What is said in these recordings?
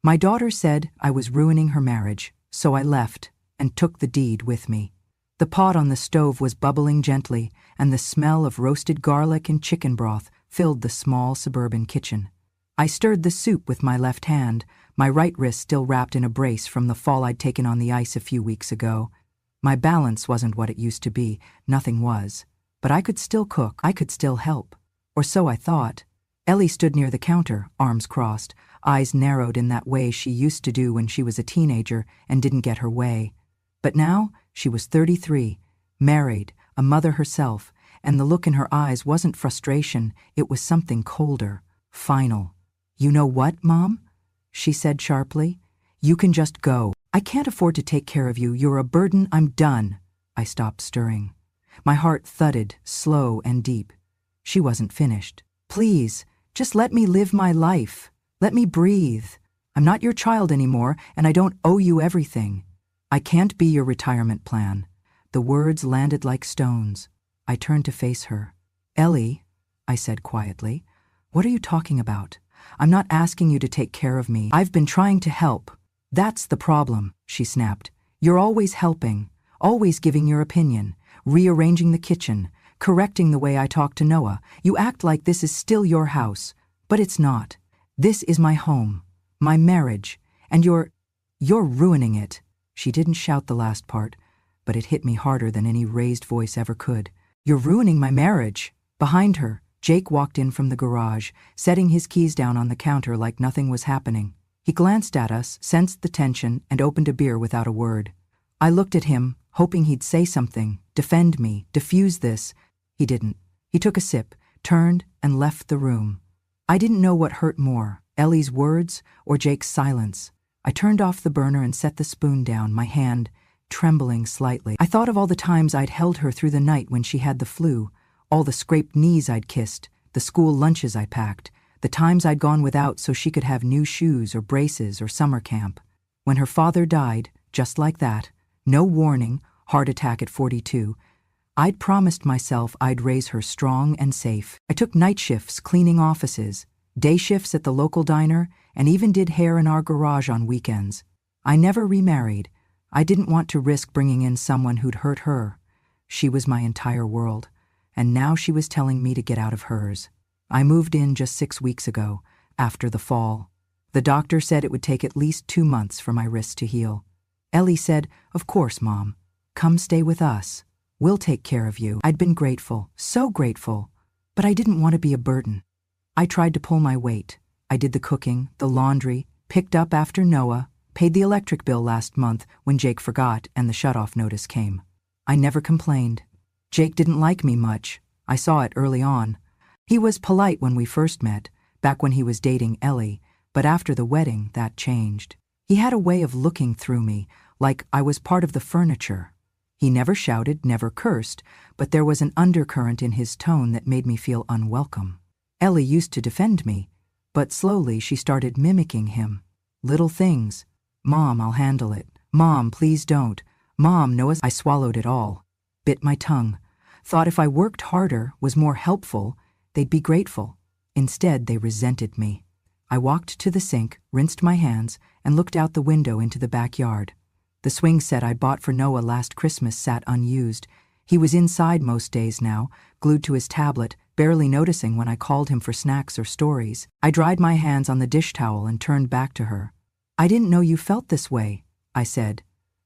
My daughter said I was ruining her marriage, so I left and took the deed with me. The pot on the stove was bubbling gently, and the smell of roasted garlic and chicken broth filled the small suburban kitchen. I stirred the soup with my left hand, my right wrist still wrapped in a brace from the fall I'd taken on the ice a few weeks ago. My balance wasn't what it used to be, nothing was. But I could still cook, I could still help. Or so I thought. Ellie stood near the counter, arms crossed, eyes narrowed in that way she used to do when she was a teenager and didn't get her way. But now she was 33, married, a mother herself, and the look in her eyes wasn't frustration, it was something colder, final. "You know what, Mom?" she said sharply. "You can just go. I can't afford to take care of you. You're a burden. I'm done." I stopped stirring. My heart thudded, slow and deep. She wasn't finished. "Please, just let me live my life. Let me breathe. I'm not your child anymore, and I don't owe you everything. I can't be your retirement plan." The words landed like stones. I turned to face her. "Ellie," I said quietly, "what are you talking about? I'm not asking you to take care of me. I've been trying to help." "That's the problem," she snapped. "You're always helping, always giving your opinion, rearranging the kitchen, correcting the way I talk to Noah. You act like this is still your house, but it's not. This is my home, my marriage, and you're ruining it." She didn't shout the last part, but it hit me harder than any raised voice ever could. "You're ruining my marriage." Behind her, Jake walked in from the garage, setting his keys down on the counter like nothing was happening. He glanced at us, sensed the tension, and opened a beer without a word. I looked at him, hoping he'd say something, defend me, diffuse this. He didn't. He took a sip, turned, and left the room. I didn't know what hurt more, Ellie's words or Jake's silence. I turned off the burner and set the spoon down, my hand trembling slightly. I thought of all the times I'd held her through the night when she had the flu, all the scraped knees I'd kissed, the school lunches I packed, the times I'd gone without so she could have new shoes or braces or summer camp. When her father died, just like that, no warning, heart attack at 42, I'd promised myself I'd raise her strong and safe. I took night shifts cleaning offices, day shifts at the local diner, and even did hair in our garage on weekends. I never remarried. I didn't want to risk bringing in someone who'd hurt her. She was my entire world, and now she was telling me to get out of hers. I moved in just 6 weeks ago, after the fall. The doctor said it would take at least 2 months for my wrist to heal. Ellie said, "Of course, Mom. Come stay with us. We'll take care of you." I'd been grateful, so grateful, but I didn't want to be a burden. I tried to pull my weight. I did the cooking, the laundry, picked up after Noah, paid the electric bill last month when Jake forgot and the shutoff notice came. I never complained. Jake didn't like me much. I saw it early on. He was polite when we first met, back when he was dating Ellie, but after the wedding, that changed. He had a way of looking through me, like I was part of the furniture. He never shouted, never cursed, but there was an undercurrent in his tone that made me feel unwelcome. Ellie used to defend me, but slowly she started mimicking him. Little things. "Mom, I'll handle it. Mom, please don't. Mom, Noah's." I swallowed it all, bit my tongue, thought if I worked harder, was more helpful, they'd be grateful. Instead, they resented me. I walked to the sink, rinsed my hands, and looked out the window into the backyard. The swing set I bought for Noah last Christmas sat unused. He was inside most days now, glued to his tablet, barely noticing when I called him for snacks or stories. I dried my hands on the dish towel and turned back to her. "I didn't know you felt this way," I said.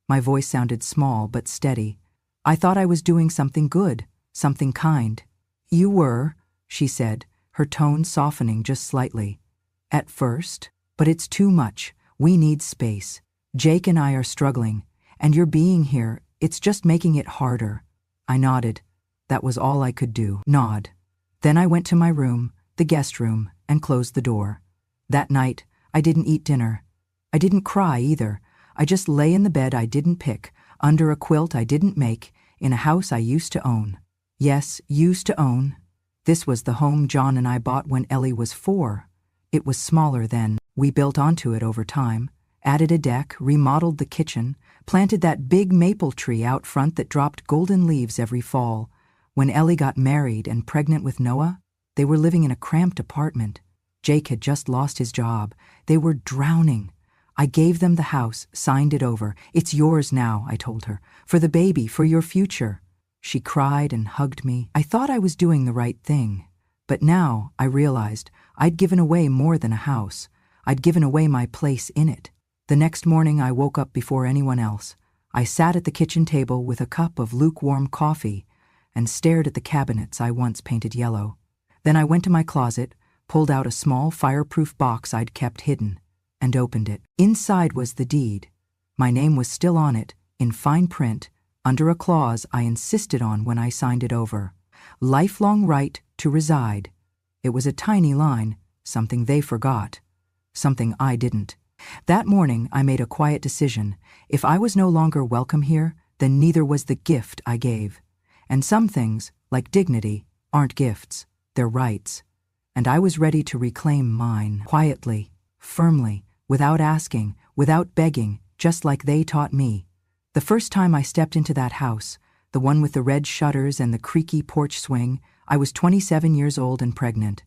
My voice sounded small but steady. "I thought I was doing something good, something kind." "You were," she said, her tone softening just slightly. "At first, but it's too much. We need space. Jake and I are struggling, and your being here, it's just making it harder." I nodded. That was all I could do, nod. Then I went to my room, the guest room, and closed the door. That night, I didn't eat dinner. I didn't cry either. I just lay in the bed I didn't pick, under a quilt I didn't make, in a house I used to own. Yes, used to own. This was the home John and I bought when Ellie was 4. It was smaller then. We built onto it over time, added a deck, remodeled the kitchen, planted that big maple tree out front that dropped golden leaves every fall. When Ellie got married and pregnant with Noah, they were living in a cramped apartment. Jake had just lost his job. They were drowning. I gave them the house, signed it over. It's yours now, I told her. For the baby, for your future. She cried and hugged me. I thought I was doing the right thing. But now I realized I'd given away more than a house. I'd given away my place in it. The next morning I woke up before anyone else. I sat at the kitchen table with a cup of lukewarm coffee and stared at the cabinets I once painted yellow. Then I went to my closet, pulled out a small fireproof box I'd kept hidden, and opened it. Inside was the deed. My name was still on it, in fine print, under a clause I insisted on when I signed it over. Lifelong right to reside. It was a tiny line, something they forgot, something I didn't. That morning I made a quiet decision. If I was no longer welcome here, then neither was the gift I gave. And some things, like dignity, aren't gifts, they're rights. And I was ready to reclaim mine, quietly, firmly, without asking, without begging, just like they taught me. The first time I stepped into that house, the one with the red shutters and the creaky porch swing, I was 27 years old and pregnant.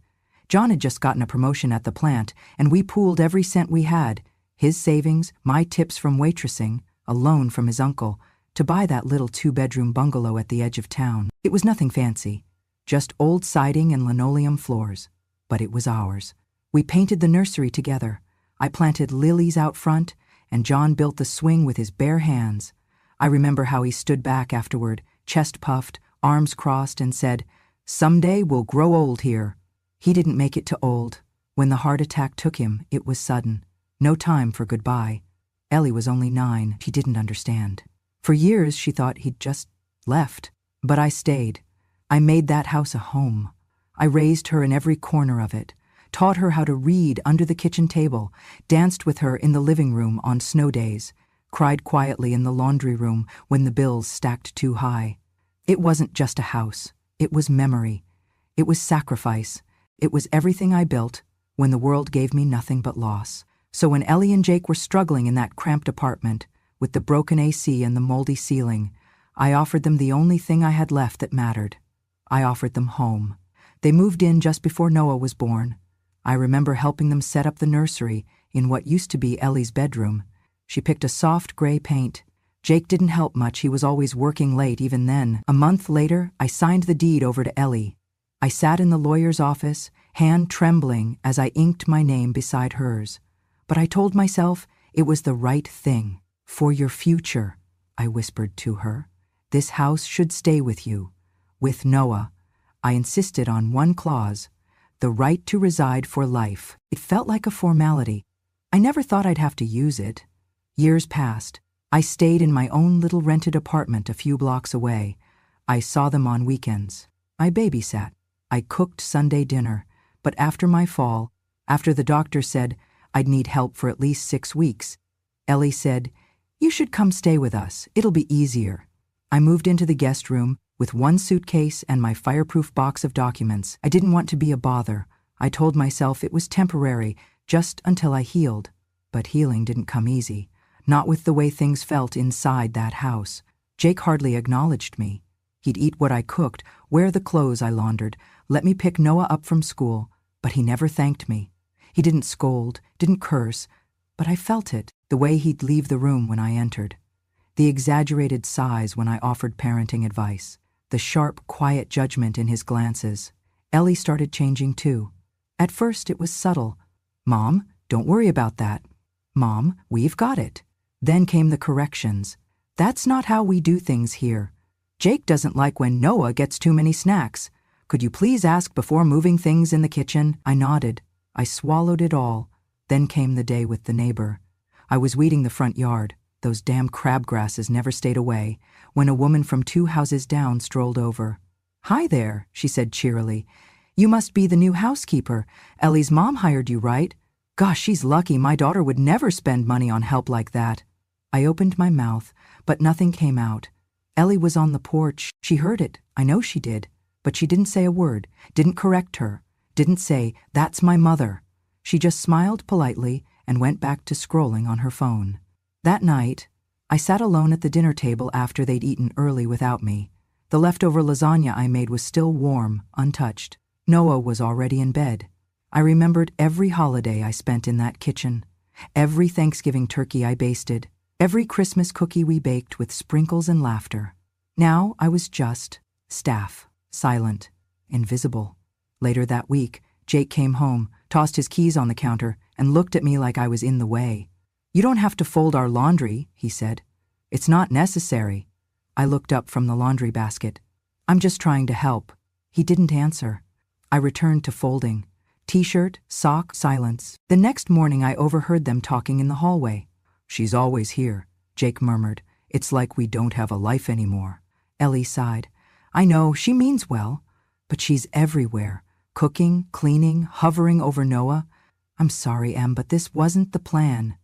John had just gotten a promotion at the plant, and we pooled every cent we had, his savings, my tips from waitressing, a loan from his uncle, to buy that little 2-bedroom bungalow at the edge of town. It was nothing fancy, just old siding and linoleum floors. But it was ours. We painted the nursery together. I planted lilies out front, and John built the swing with his bare hands. I remember how he stood back afterward, chest puffed, arms crossed, and said, "Someday we'll grow old here." He didn't make it to old. When the heart attack took him, it was sudden. No time for goodbye. Ellie was only 9. She didn't understand. For years she thought he'd just left. But I stayed. I made that house a home. I raised her in every corner of it, taught her how to read under the kitchen table, danced with her in the living room on snow days, cried quietly in the laundry room when the bills stacked too high. It wasn't just a house. It was memory. It was sacrifice. It was everything I built when the world gave me nothing but loss. So when Ellie and Jake were struggling in that cramped apartment, with the broken AC and the moldy ceiling, I offered them the only thing I had left that mattered. I offered them home. They moved in just before Noah was born. I remember helping them set up the nursery in what used to be Ellie's bedroom. She picked a soft gray paint. Jake didn't help much. He was always working late even then. A month later, I signed the deed over to Ellie. I sat in the lawyer's office, hand trembling as I inked my name beside hers. But I told myself it was the right thing. "For your future," I whispered to her. "This house should stay with you. With Noah." I insisted on one clause, the right to reside for life. It felt like a formality. I never thought I'd have to use it. Years passed. I stayed in my own little rented apartment a few blocks away. I saw them on weekends. I babysat. I cooked Sunday dinner. But after my fall, after the doctor said I'd need help for at least 6 weeks, Ellie said, "You should come stay with us. It'll be easier." I moved into the guest room with one suitcase and my fireproof box of documents. I didn't want to be a bother. I told myself it was temporary, just until I healed. But healing didn't come easy, not with the way things felt inside that house. Jake hardly acknowledged me. He'd eat what I cooked, wear the clothes I laundered, let me pick Noah up from school, but he never thanked me. He didn't scold, didn't curse, but I felt it, the way he'd leave the room when I entered. The exaggerated sighs when I offered parenting advice. The sharp, quiet judgment in his glances. Ellie started changing too. At first it was subtle. "Mom, don't worry about that." "Mom, we've got it." Then came the corrections. "That's not how we do things here. Jake doesn't like when Noah gets too many snacks. Could you please ask before moving things in the kitchen?" I nodded. I swallowed it all. Then came the day with the neighbor. I was weeding the front yard. Those damn crabgrasses never stayed away, when a woman from 2 houses down strolled over. "Hi there," she said cheerily. "You must be the new housekeeper. Ellie's mom hired you, right? Gosh, she's lucky. My daughter would never spend money on help like that." I opened my mouth, but nothing came out. Ellie was on the porch. She heard it. I know she did. But she didn't say a word, didn't correct her, didn't say, "That's my mother." She just smiled politely and went back to scrolling on her phone. That night, I sat alone at the dinner table after they'd eaten early without me. The leftover lasagna I made was still warm, untouched. Noah was already in bed. I remembered every holiday I spent in that kitchen. Every Thanksgiving turkey I basted, every Christmas cookie we baked with sprinkles and laughter. Now I was just staff, silent, invisible. Later that week, Jake came home, tossed his keys on the counter, and looked at me like I was in the way. "You don't have to fold our laundry," he said. "It's not necessary." I looked up from the laundry basket. "I'm just trying to help." He didn't answer. I returned to folding. T-shirt, sock, silence. The next morning I overheard them talking in the hallway. "She's always here," Jake murmured. "It's like we don't have a life anymore." Ellie sighed. "I know, she means well, but she's everywhere. Cooking, cleaning, hovering over Noah. I'm sorry, Em, but this wasn't the plan."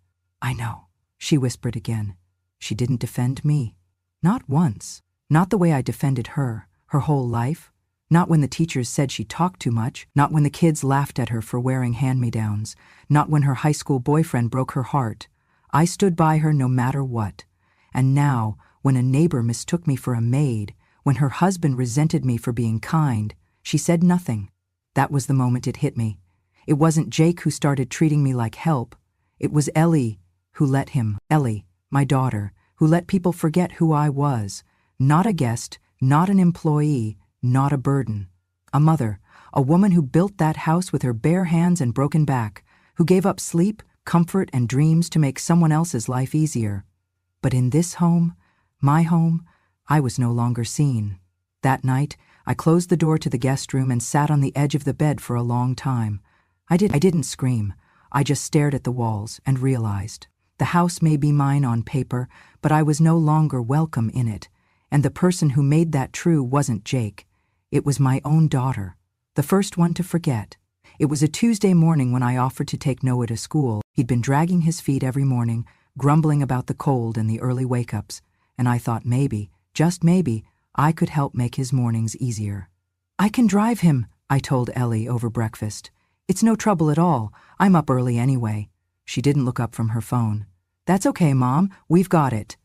"I know," she whispered again. She didn't defend me. Not once. Not the way I defended her whole life. Not when the teachers said she talked too much. Not when the kids laughed at her for wearing hand-me-downs. Not when her high school boyfriend broke her heart. I stood by her no matter what. And now, when a neighbor mistook me for a maid, when her husband resented me for being kind, she said nothing. That was the moment it hit me. It wasn't Jake who started treating me like help. It was Ellie who let him. Ellie, my daughter, who let people forget who I was. Not a guest, not an employee, not a burden. A mother, a woman who built that house with her bare hands and broken back, who gave up sleep, comfort, and dreams to make someone else's life easier. But in this home, my home, I was no longer seen. That night, I closed the door to the guest room and sat on the edge of the bed for a long time. I didn't scream. I just stared at the walls and realized the house may be mine on paper, but I was no longer welcome in it. And the person who made that true wasn't Jake. It was my own daughter, the first one to forget. It was a Tuesday morning when I offered to take Noah to school. He'd been dragging his feet every morning, grumbling about the cold and the early wake-ups, and I thought maybe, just maybe, I could help make his mornings easier. "I can drive him," I told Ellie over breakfast. "It's no trouble at all. I'm up early anyway." She didn't look up from her phone. "That's okay, Mom. We've got it.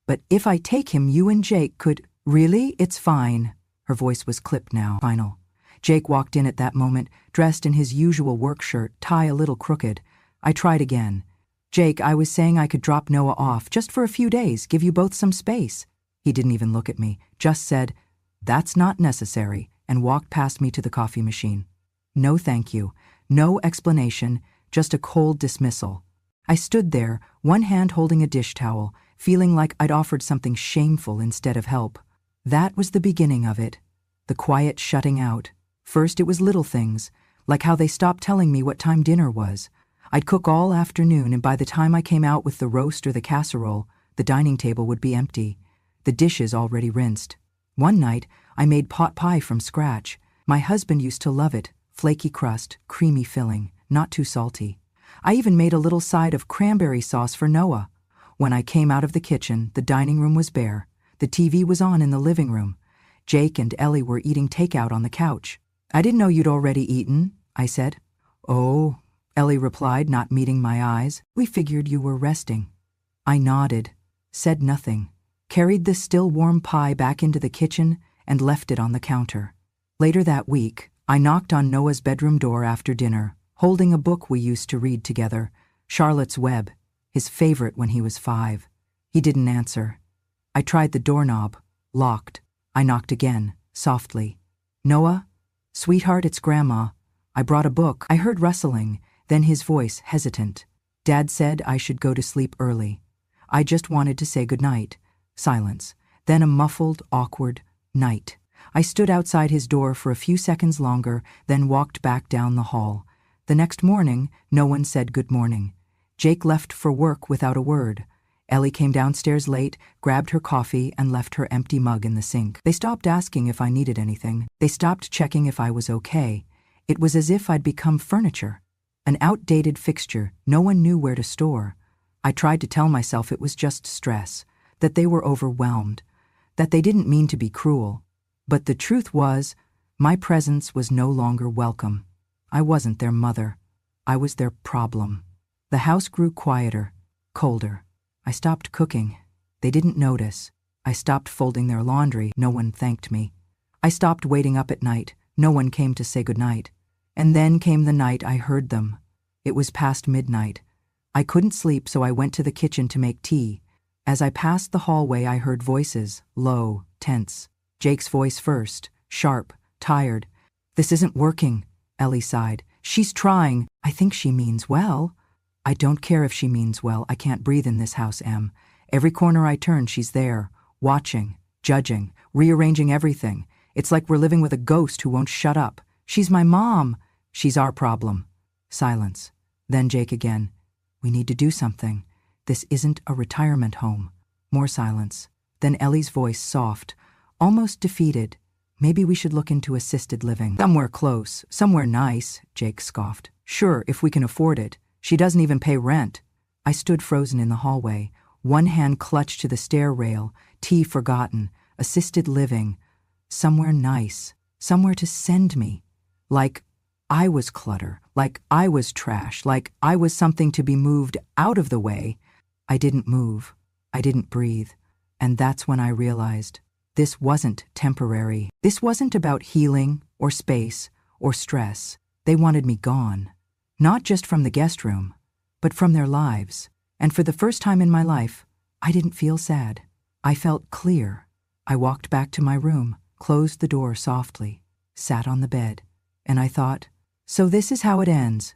But if I take him, you and Jake could—" "Really? It's fine." Her voice was clipped now. Final. Jake walked in at that moment, dressed in his usual work shirt, tie a little crooked. I tried again. "Jake, I was saying I could drop Noah off just for a few days, give you both some space." He didn't even look at me, just said, "That's not necessary," and walked past me to the coffee machine. No thank you, no explanation, just a cold dismissal. I stood there, one hand holding a dish towel, feeling like I'd offered something shameful instead of help. That was the beginning of it, the quiet shutting out. First it was little things, like how they stopped telling me what time dinner was. I'd cook all afternoon, and by the time I came out with the roast or the casserole, the dining table would be empty, the dishes already rinsed. One night, I made pot pie from scratch. My husband used to love it, flaky crust, creamy filling, not too salty. I even made a little side of cranberry sauce for Noah. When I came out of the kitchen, the dining room was bare. The TV was on in the living room. Jake and Ellie were eating takeout on the couch. "I didn't know you'd already eaten," I said. "Oh," Ellie replied, not meeting my eyes. "We figured you were resting." I nodded, said nothing, carried the still warm pie back into the kitchen, and left it on the counter. Later that week, I knocked on Noah's bedroom door after dinner, holding a book we used to read together, Charlotte's Web, his favorite when he was 5. He didn't answer. I tried the doorknob, locked. I knocked again, softly. "Noah? Sweetheart, it's Grandma. I brought a book." I heard rustling, then his voice hesitant. "Dad said I should go to sleep early. I just wanted to say goodnight." Silence, then a muffled, awkward night. I stood outside his door for a few seconds longer, then walked back down the hall. The next morning, no one said good morning. Jake left for work without a word. Ellie came downstairs late, grabbed her coffee, and left her empty mug in the sink. They stopped asking if I needed anything. They stopped checking if I was okay. It was as if I'd become furniture, an outdated fixture no one knew where to store. I tried to tell myself it was just stress, that they were overwhelmed, that they didn't mean to be cruel. But the truth was, my presence was no longer welcome. I wasn't their mother. I was their problem. The house grew quieter, colder. I stopped cooking. They didn't notice. I stopped folding their laundry. No one thanked me. I stopped waiting up at night. No one came to say goodnight. And then came the night I heard them. It was past midnight. I couldn't sleep, so I went to the kitchen to make tea. As I passed the hallway, I heard voices, low, tense. Jake's voice first, sharp, tired. "This isn't working," Ellie sighed. "She's trying. I think she means well." "I don't care if she means well. I can't breathe in this house, Em. Every corner I turn, she's there, watching, judging, rearranging everything. It's like we're living with a ghost who won't shut up. She's my mom. She's our problem." Silence. Then Jake again. "We need to do something. This isn't a retirement home." More silence. Then Ellie's voice, soft, almost defeated. "Maybe we should look into assisted living." "Somewhere close, somewhere nice," Jake scoffed. "Sure, if we can afford it. She doesn't even pay rent." I stood frozen in the hallway, one hand clutched to the stair rail, tea forgotten, assisted living. Somewhere nice, somewhere to send me. Like I was clutter, like I was trash, like I was something to be moved out of the way. I didn't move. I didn't breathe. And that's when I realized this wasn't temporary. This wasn't about healing or space or stress. They wanted me gone. Not just from the guest room, but from their lives. And for the first time in my life, I didn't feel sad. I felt clear. I walked back to my room, closed the door softly, sat on the bed, and I thought, so this is how it ends.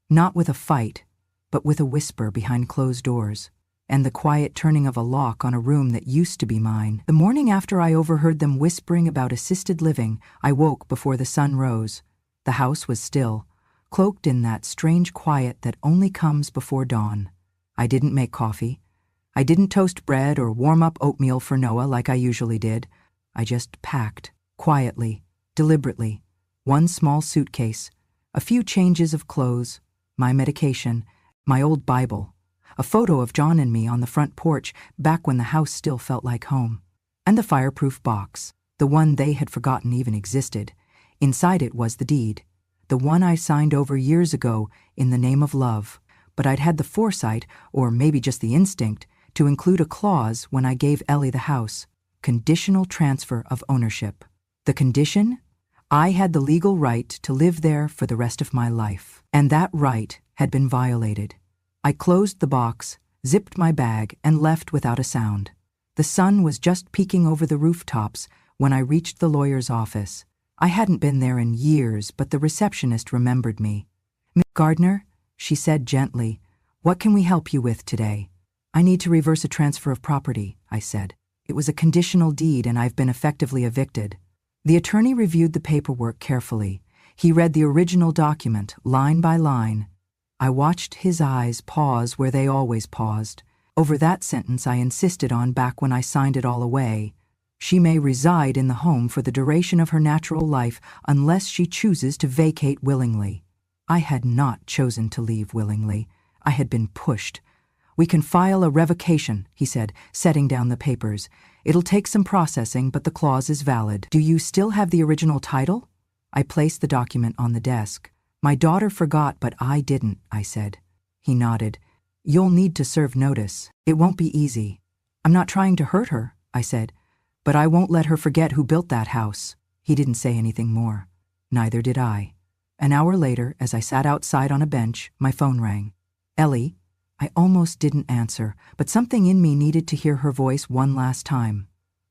Not with a fight, but with a whisper behind closed doors, and the quiet turning of a lock on a room that used to be mine. The morning after I overheard them whispering about assisted living, I woke before the sun rose. The house was still, cloaked in that strange quiet that only comes before dawn. I didn't make coffee. I didn't toast bread or warm up oatmeal for Noah like I usually did. I just packed, quietly, deliberately, one small suitcase, a few changes of clothes, my medication, my old Bible, a photo of John and me on the front porch back when the house still felt like home, and the fireproof box, the one they had forgotten even existed. Inside it was the deed, the one I signed over years ago in the name of love. But I'd had the foresight, or maybe just the instinct, to include a clause when I gave Ellie the house, conditional transfer of ownership. The condition? I had the legal right to live there for the rest of my life, and that right had been violated. I closed the box, zipped my bag, and left without a sound. The sun was just peeking over the rooftops when I reached the lawyer's office. I hadn't been there in years, but the receptionist remembered me. "Miss Gardner," she said gently, "what can we help you with today?" "I need to reverse a transfer of property," I said. "It was a conditional deed and I've been effectively evicted." The attorney reviewed the paperwork carefully. He read the original document, line by line. I watched his eyes pause where they always paused. Over that sentence I insisted on back when I signed it all away. She may reside in the home for the duration of her natural life unless she chooses to vacate willingly. I had not chosen to leave willingly. I had been pushed. "We can file a revocation," he said, setting down the papers. "It'll take some processing, but the clause is valid. Do you still have the original title?" I placed the document on the desk. "My daughter forgot, but I didn't," I said. He nodded. "You'll need to serve notice. It won't be easy." "I'm not trying to hurt her," I said, "but I won't let her forget who built that house." He didn't say anything more. Neither did I. An hour later, as I sat outside on a bench, my phone rang. "Ellie?" I almost didn't answer, but something in me needed to hear her voice one last time.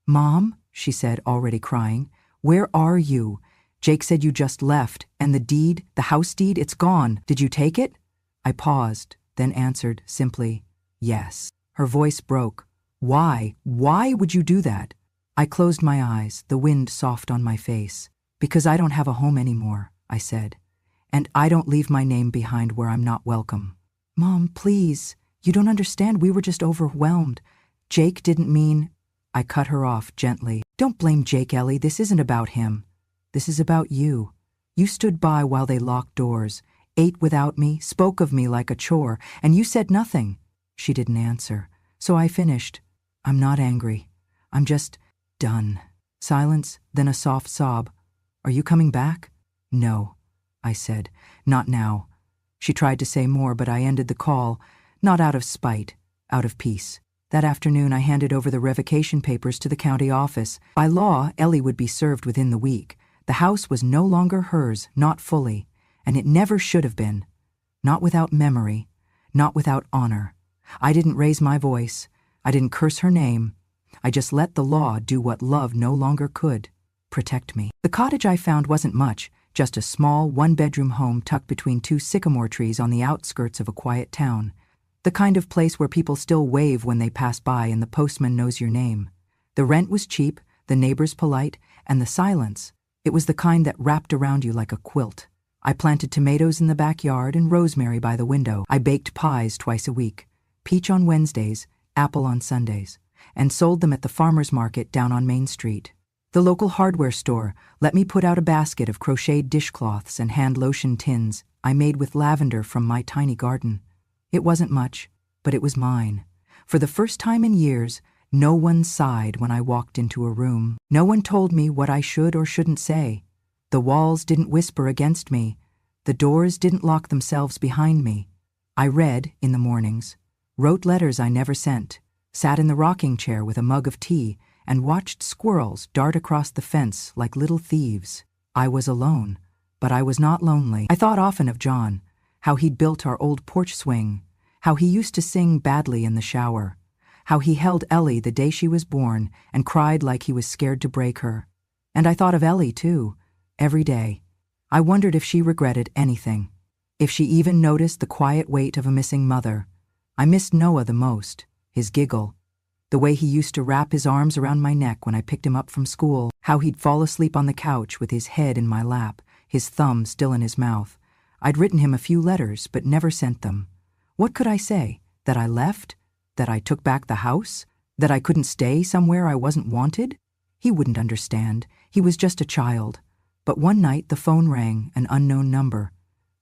"Mom," she said, already crying, "where are you? Jake said you just left, and the deed, the house deed, it's gone. Did you take it?" I paused, then answered simply, "Yes." Her voice broke. "Why? Why would you do that?" I closed my eyes, the wind soft on my face. "Because I don't have a home anymore," I said. "And I don't leave my name behind where I'm not welcome." "Mom, please. You don't understand. We were just overwhelmed. Jake didn't mean—" I cut her off gently. "Don't blame Jake, Ellie. This isn't about him. This is about you. You stood by while they locked doors, ate without me, spoke of me like a chore, and you said nothing." She didn't answer, so I finished. "I'm not angry. I'm just done." Silence, then a soft sob. "Are you coming back?" "No," I said. "Not now." She tried to say more, but I ended the call, not out of spite, out of peace. That afternoon I handed over the revocation papers to the county office. By law, Ellie would be served within the week. The house was no longer hers, not fully, and it never should have been. Not without memory, not without honor. I didn't raise my voice. I didn't curse her name. I just let the law do what love no longer could: protect me. The cottage I found wasn't much, just a small one-bedroom home tucked between two sycamore trees on the outskirts of a quiet town. The kind of place where people still wave when they pass by and the postman knows your name. The rent was cheap, the neighbors polite, and the silence, it was the kind that wrapped around you like a quilt. I planted tomatoes in the backyard and rosemary by the window. I baked pies twice a week, peach on Wednesdays, apple on Sundays, and sold them at the farmer's market down on Main Street. The local hardware store let me put out a basket of crocheted dishcloths and hand lotion tins I made with lavender from my tiny garden. It wasn't much, but it was mine. For the first time in years, no one sighed when I walked into a room. No one told me what I should or shouldn't say. The walls didn't whisper against me. The doors didn't lock themselves behind me. I read in the mornings, wrote letters I never sent, sat in the rocking chair with a mug of tea, and watched squirrels dart across the fence like little thieves. I was alone, but I was not lonely. I thought often of John, how he'd built our old porch swing, how he used to sing badly in the shower, how he held Ellie the day she was born and cried like he was scared to break her. And I thought of Ellie, too, every day. I wondered if she regretted anything, if she even noticed the quiet weight of a missing mother. I missed Noah the most, his giggle, the way he used to wrap his arms around my neck when I picked him up from school, how he'd fall asleep on the couch with his head in my lap, his thumb still in his mouth. I'd written him a few letters, but never sent them. What could I say? That I left? That I took back the house? That I couldn't stay somewhere I wasn't wanted? He wouldn't understand. He was just a child. But one night the phone rang, an unknown number.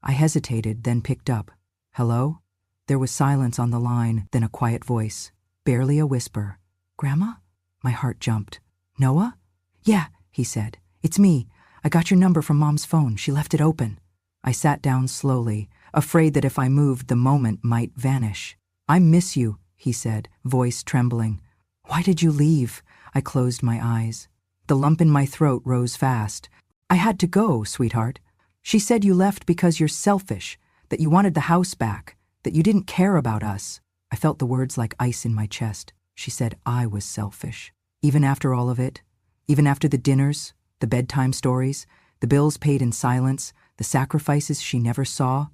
I hesitated, then picked up. Hello? There was silence on the line, then a quiet voice. Barely a whisper. Grandma? My heart jumped. Noah? Yeah, he said. It's me. I got your number from Mom's phone. She left it open. I sat down slowly, afraid that if I moved, the moment might vanish. I miss you, he said, voice trembling. Why did you leave? I closed my eyes. The lump in my throat rose fast. I had to go, sweetheart. She said you left because you're selfish, that you wanted the house back, that you didn't care about us. I felt the words like ice in my chest. She said I was selfish. Even after all of it, even after the dinners, the bedtime stories, the bills paid in silence, the sacrifices she never saw,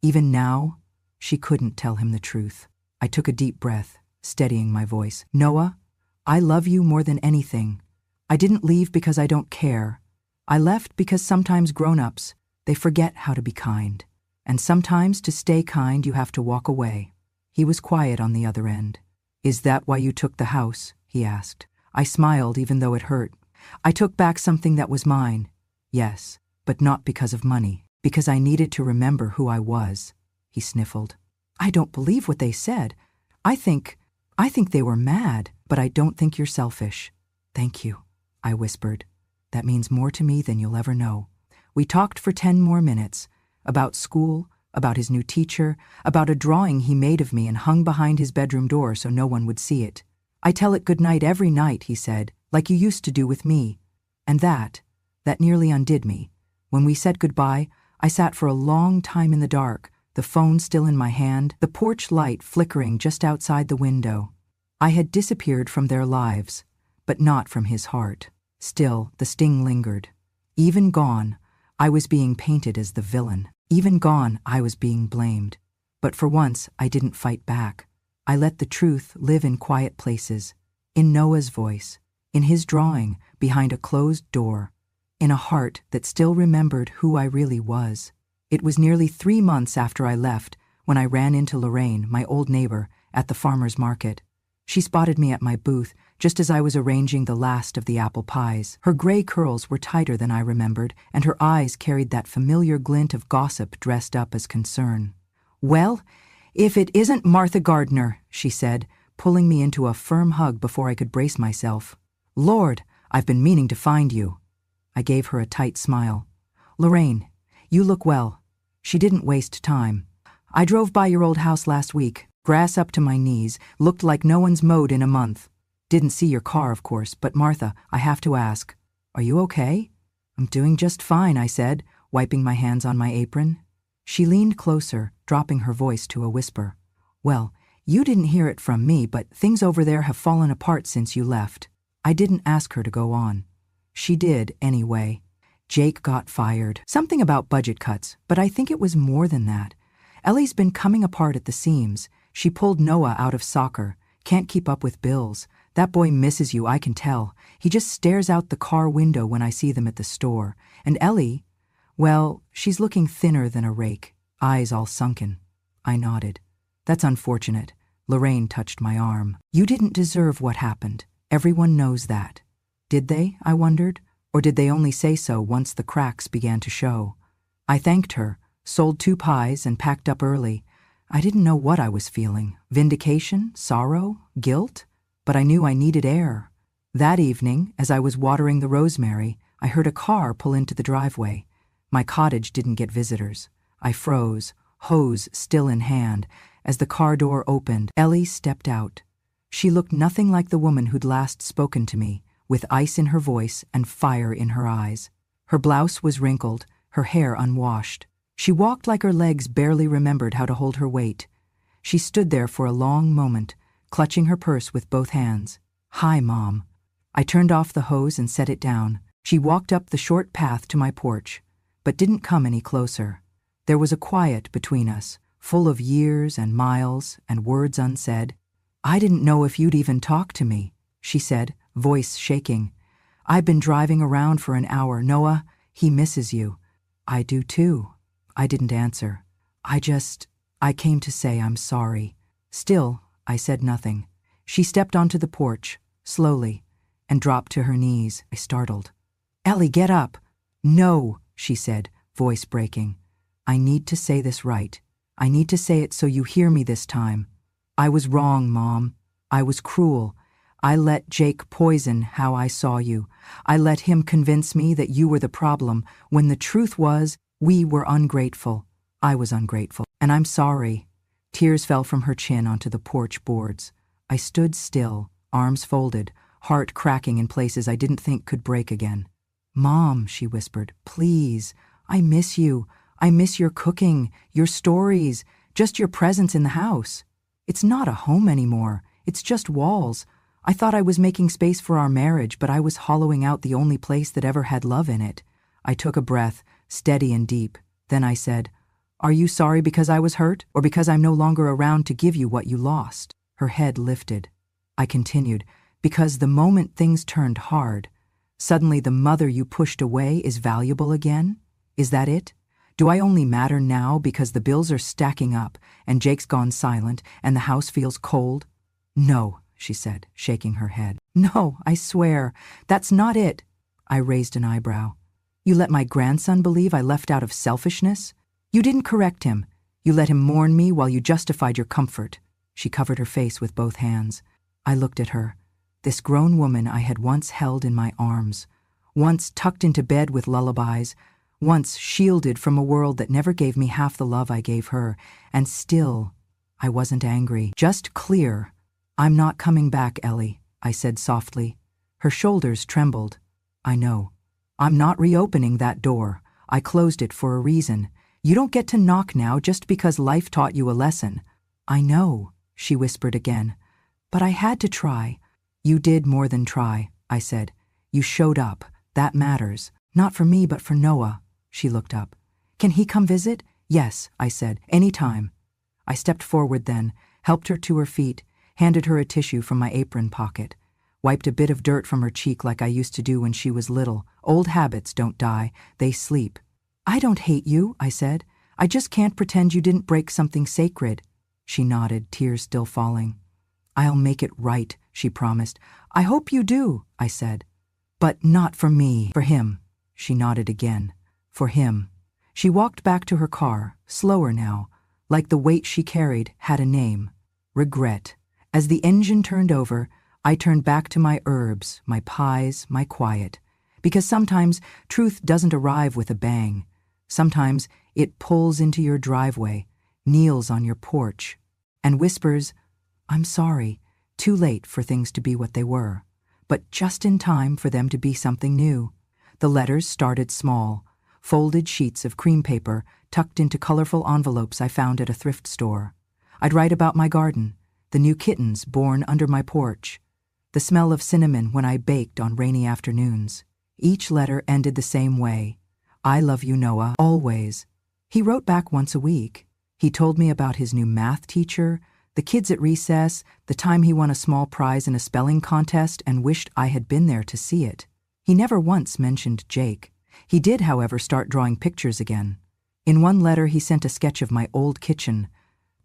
even now, she couldn't tell him the truth. I took a deep breath, steadying my voice. Noah, I love you more than anything. I didn't leave because I don't care. I left because sometimes grown-ups, they forget how to be kind. And sometimes to stay kind, you have to walk away. He was quiet on the other end. Is that why you took the house? He asked. I smiled even though it hurt. I took back something that was mine. Yes, but not because of money, because I needed to remember who I was. He sniffled. I don't believe what they said. I think they were mad, but I don't think you're selfish. Thank you, I whispered. That means more to me than you'll ever know. We talked for 10 more minutes, about school, about his new teacher, about a drawing he made of me and hung behind his bedroom door so no one would see it. I tell it goodnight every night, he said, like you used to do with me. And that nearly undid me. When we said goodbye, I sat for a long time in the dark, the phone still in my hand, the porch light flickering just outside the window. I had disappeared from their lives, but not from his heart. Still, the sting lingered. Even gone, I was being painted as the villain. Even gone, I was being blamed. But for once, I didn't fight back. I let the truth live in quiet places, in Noah's voice, in his drawing, behind a closed door, in a heart that still remembered who I really was. It was nearly 3 months after I left when I ran into Lorraine, my old neighbor, at the farmer's market. She spotted me at my booth just as I was arranging the last of the apple pies. Her gray curls were tighter than I remembered, and her eyes carried that familiar glint of gossip dressed up as concern. Well, if it isn't Martha Gardner, she said, pulling me into a firm hug before I could brace myself. Lord, I've been meaning to find you. I gave her a tight smile. Lorraine, you look well. She didn't waste time. I drove by your old house last week. Grass up to my knees, looked like no one's mowed in a month. Didn't see your car, of course, but Martha, I have to ask, are you okay? I'm doing just fine, I said, wiping my hands on my apron. She leaned closer, dropping her voice to a whisper. Well, you didn't hear it from me, but things over there have fallen apart since you left. I didn't ask her to go on. She did, anyway. Jake got fired. Something about budget cuts, but I think it was more than that. Ellie's been coming apart at the seams. She pulled Noah out of soccer. Can't keep up with bills. That boy misses you, I can tell. He just stares out the car window when I see them at the store. And Ellie, well, she's looking thinner than a rake, eyes all sunken. I nodded. That's unfortunate. Lorraine touched my arm. You didn't deserve what happened. Everyone knows that. Did they, I wondered? Or did they only say so once the cracks began to show? I thanked her, sold 2 pies, and packed up early. I didn't know what I was feeling. Vindication? Sorrow? Guilt? But I knew I needed air. That evening, as I was watering the rosemary, I heard a car pull into the driveway. My cottage didn't get visitors. I froze, hose still in hand. As the car door opened, Ellie stepped out. She looked nothing like the woman who'd last spoken to me, with ice in her voice and fire in her eyes. Her blouse was wrinkled, her hair unwashed. She walked like her legs barely remembered how to hold her weight. She stood there for a long moment, clutching her purse with both hands. "Hi, Mom." I turned off the hose and set it down. She walked up the short path to my porch, but didn't come any closer. There was a quiet between us, full of years and miles and words unsaid. "I didn't know if you'd even talk to me," she said, voice shaking. "I've been driving around for an hour. Noah, he misses you." "I do too." I didn't answer. I came to say I'm sorry. Still, I said nothing. She stepped onto the porch, slowly, and dropped to her knees. I startled. "Ellie, get up." "No," she said, voice breaking. "I need to say this right. I need to say it so you hear me this time. I was wrong, Mom. I was cruel. I let Jake poison how I saw you. I let him convince me that you were the problem, when the truth was, we were ungrateful. I was ungrateful. And I'm sorry." Tears fell from her chin onto the porch boards. I stood still, arms folded, heart cracking in places I didn't think could break again. "Mom," she whispered, "please. I miss you. I miss your cooking, your stories, just your presence in the house. It's not a home anymore. It's just walls. I thought I was making space for our marriage, but I was hollowing out the only place that ever had love in it." I took a breath, steady and deep. Then I said, "Are you sorry because I was hurt, or because I'm no longer around to give you what you lost?" Her head lifted. I continued, "Because the moment things turned hard, suddenly the mother you pushed away is valuable again? Is that it? Do I only matter now because the bills are stacking up and Jake's gone silent and the house feels cold?" "No," she said, shaking her head. "No, I swear, that's not it." I raised an eyebrow. "You let my grandson believe I left out of selfishness? You didn't correct him. You let him mourn me while you justified your comfort." She covered her face with both hands. I looked at her, this grown woman I had once held in my arms, once tucked into bed with lullabies, once shielded from a world that never gave me half the love I gave her, and still, I wasn't angry, just clear. "I'm not coming back, Ellie," I said softly. Her shoulders trembled. "I know. I'm not reopening that door. I closed it for a reason. You don't get to knock now just because life taught you a lesson." "I know," she whispered again. "But I had to try." "You did more than try," I said. "You showed up. That matters. Not for me, but for Noah." She looked up. "Can he come visit?" "Yes," I said. "Any time." I stepped forward then, helped her to her feet, handed her a tissue from my apron pocket, wiped a bit of dirt from her cheek like I used to do when she was little. Old habits don't die, they sleep. "I don't hate you," I said. "I just can't pretend you didn't break something sacred." She nodded, tears still falling. "I'll make it right," she promised. "I hope you do," I said. "But not for me, for him." She nodded again. "For him." She walked back to her car, slower now, like the weight she carried had a name. Regret. As the engine turned over, I turned back to my herbs, my pies, my quiet. Because sometimes truth doesn't arrive with a bang. Sometimes it pulls into your driveway, kneels on your porch, and whispers, "I'm sorry," too late for things to be what they were, but just in time for them to be something new. The letters started small, folded sheets of cream paper tucked into colorful envelopes I found at a thrift store. I'd write about my garden, the new kittens born under my porch, the smell of cinnamon when I baked on rainy afternoons. Each letter ended the same way. I love you, Noah, always. He wrote back once a week. He told me about his new math teacher, the kids at recess, the time he won a small prize in a spelling contest and wished I had been there to see it. He never once mentioned Jake. He did, however, start drawing pictures again. In one letter, he sent a sketch of my old kitchen.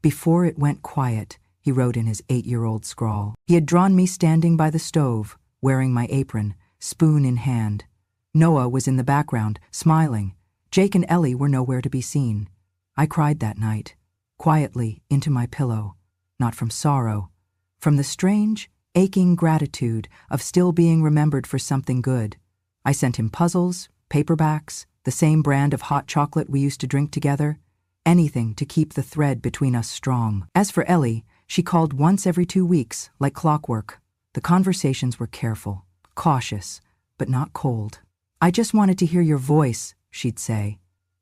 Before it went quiet, he wrote in his 8-year-old scrawl. He had drawn me standing by the stove, wearing my apron, spoon in hand. Noah was in the background, smiling. Jake and Ellie were nowhere to be seen. I cried that night, quietly, into my pillow. Not from sorrow, from the strange, aching gratitude of still being remembered for something good. I sent him puzzles, paperbacks, the same brand of hot chocolate we used to drink together, anything to keep the thread between us strong. As for Ellie, she called once every 2 weeks, like clockwork. The conversations were careful, cautious, but not cold. I just wanted to hear your voice, she'd say.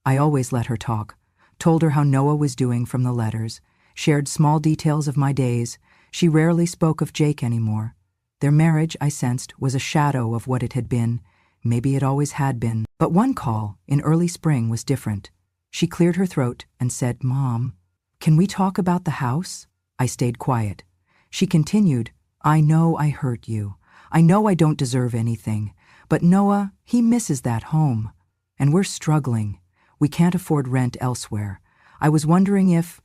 I always let her talk, told her how Noah was doing from the letters, shared small details of my days. She rarely spoke of Jake anymore. Their marriage, I sensed, was a shadow of what it had been. Maybe it always had been. But one call, in early spring, was different. She cleared her throat and said, "Mom, can we talk about the house?" I stayed quiet. She continued, "I know I hurt you. I know I don't deserve anything. But Noah, he misses that home. And we're struggling. We can't afford rent elsewhere. I was wondering if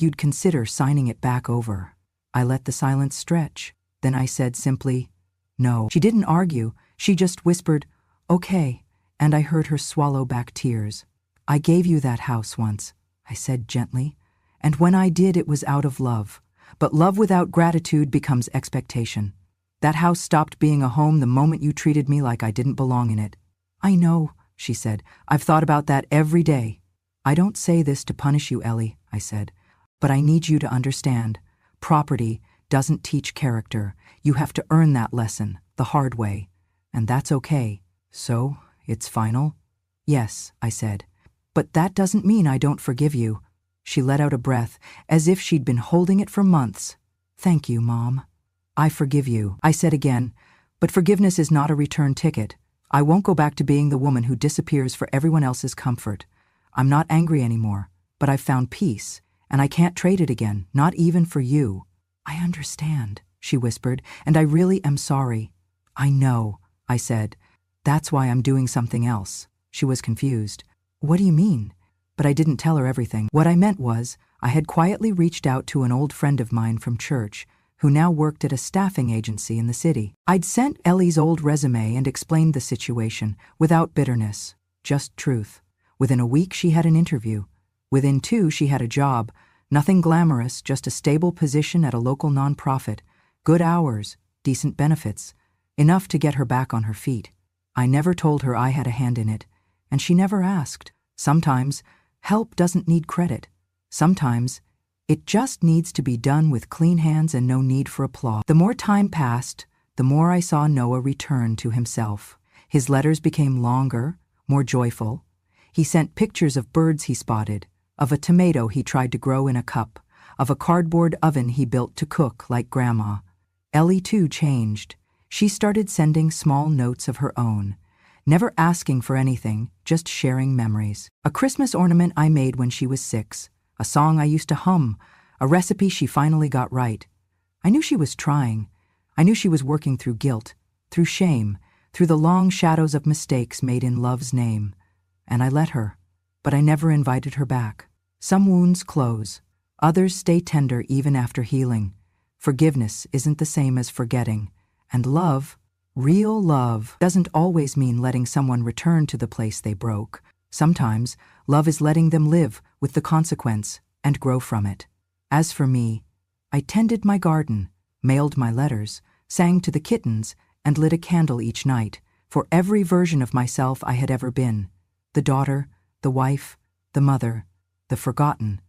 you'd consider signing it back over." I let the silence stretch. Then I said simply, "No." She didn't argue. She just whispered, "Okay," and I heard her swallow back tears. "I gave you that house once," I said gently, "and when I did, it was out of love. But love without gratitude becomes expectation. That house stopped being a home the moment you treated me like I didn't belong in it." "I know," she said. "I've thought about that every day." "I don't say this to punish you, Ellie," I said, "but I need you to understand. Property doesn't teach character. You have to earn that lesson, the hard way. And that's okay." "So, it's final?" "Yes," I said. "But that doesn't mean I don't forgive you." She let out a breath, as if she'd been holding it for months. "Thank you, Mom." "I forgive you," I said again, "but forgiveness is not a return ticket. I won't go back to being the woman who disappears for everyone else's comfort. I'm not angry anymore, but I've found peace, and I can't trade it again, not even for you." "I understand," she whispered, "and I really am sorry." "I know," I said. "That's why I'm doing something else." She was confused. "What do you mean?" But I didn't tell her everything. What I meant was, I had quietly reached out to an old friend of mine from church, who now worked at a staffing agency in the city. I'd sent Ellie's old resume and explained the situation, without bitterness, just truth. Within a week, she had an interview. Within 2, she had a job. Nothing glamorous, just a stable position at a local nonprofit. Good hours, decent benefits. Enough to get her back on her feet. I never told her I had a hand in it, and she never asked. Sometimes, help doesn't need credit. Sometimes, it just needs to be done with clean hands and no need for applause. The more time passed, the more I saw Noah return to himself. His letters became longer, more joyful. He sent pictures of birds he spotted, of a tomato he tried to grow in a cup, of a cardboard oven he built to cook like Grandma. Ellie, too, changed. She started sending small notes of her own, never asking for anything, just sharing memories. A Christmas ornament I made when she was 6, a song I used to hum, a recipe she finally got right. I knew she was trying. I knew she was working through guilt, through shame, through the long shadows of mistakes made in love's name. And I let her, but I never invited her back. Some wounds close. Others stay tender even after healing. Forgiveness isn't the same as forgetting. And love, real love, doesn't always mean letting someone return to the place they broke. Sometimes, love is letting them live with the consequence and grow from it. As for me, I tended my garden, mailed my letters, sang to the kittens, and lit a candle each night for every version of myself I had ever been. The daughter, the wife, the mother, the forgotten,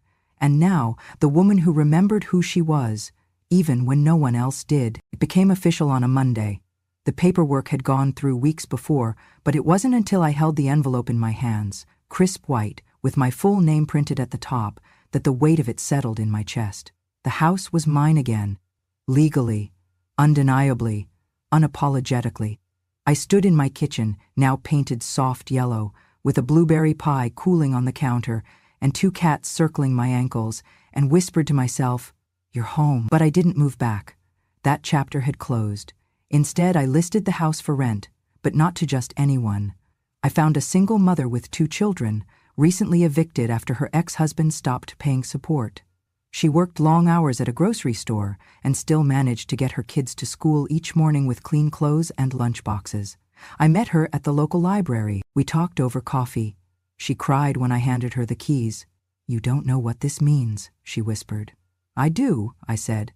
and now the woman who remembered who she was, even when no one else did. It became official on a Monday. The paperwork had gone through weeks before, but it wasn't until I held the envelope in my hands, crisp white, with my full name printed at the top, that the weight of it settled in my chest. The house was mine again, legally, undeniably, unapologetically. I stood in my kitchen, now painted soft yellow, with a blueberry pie cooling on the counter and 2 cats circling my ankles, and whispered to myself, "You're home." But I didn't move back. That chapter had closed. Instead, I listed the house for rent, but not to just anyone. I found a single mother with 2 children, recently evicted after her ex-husband stopped paying support. She worked long hours at a grocery store and still managed to get her kids to school each morning with clean clothes and lunchboxes. I met her at the local library. We talked over coffee. She cried when I handed her the keys. "You don't know what this means," she whispered. "I do," I said.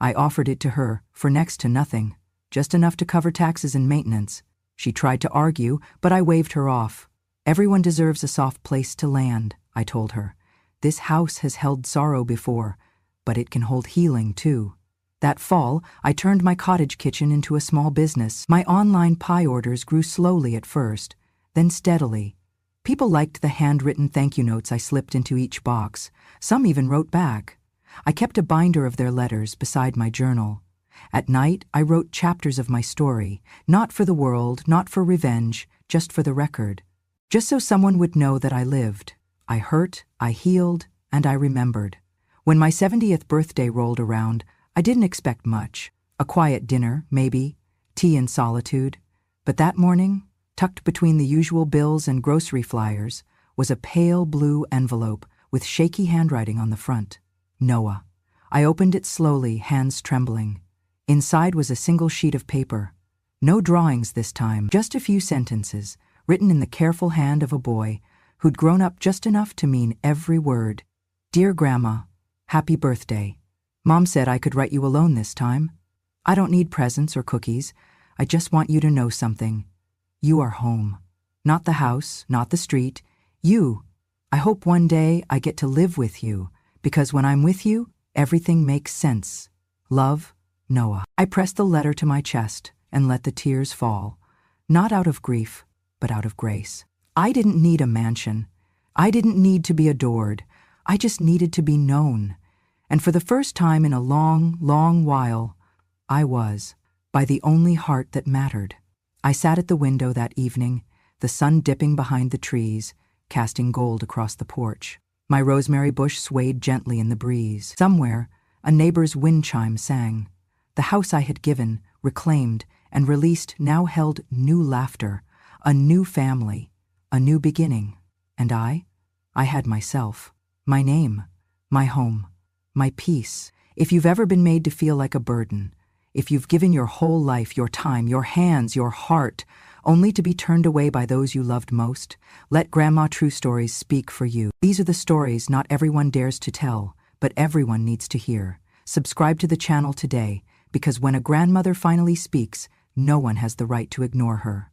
I offered it to her for next to nothing, just enough to cover taxes and maintenance. She tried to argue, but I waved her off. "Everyone deserves a soft place to land," I told her. "This house has held sorrow before, but it can hold healing too." That fall, I turned my cottage kitchen into a small business. My online pie orders grew slowly at first, then steadily. People liked the handwritten thank you notes I slipped into each box. Some even wrote back. I kept a binder of their letters beside my journal. At night, I wrote chapters of my story, not for the world, not for revenge, just for the record. Just so someone would know that I lived. I hurt, I healed, and I remembered. When my 70th birthday rolled around, I didn't expect much. A quiet dinner, maybe, tea in solitude. But that morning, tucked between the usual bills and grocery flyers, was a pale blue envelope with shaky handwriting on the front. Noah. I opened it slowly, hands trembling. Inside was a single sheet of paper. No drawings this time, just a few sentences, written in the careful hand of a boy who'd grown up just enough to mean every word. "Dear Grandma, happy birthday. Mom said I could write you alone this time. I don't need presents or cookies. I just want you to know something. You are home. Not the house, not the street. You. I hope one day I get to live with you, because when I'm with you, everything makes sense. Love, Noah." I pressed the letter to my chest and let the tears fall, not out of grief, but out of grace. I didn't need a mansion. I didn't need to be adored. I just needed to be known. And for the first time in a long, long while, I was, by the only heart that mattered. I sat at the window that evening, the sun dipping behind the trees, casting gold across the porch. My rosemary bush swayed gently in the breeze. Somewhere, a neighbor's wind chime sang. The house I had given, reclaimed, and released now held new laughter, a new family, a new beginning. And I had myself, my name, my home, my peace. If you've ever been made to feel like a burden, if you've given your whole life, your time, your hands, your heart, only to be turned away by those you loved most, let Grandma True Stories speak for you. These are the stories not everyone dares to tell, but everyone needs to hear. Subscribe to the channel today, because when a grandmother finally speaks, no one has the right to ignore her.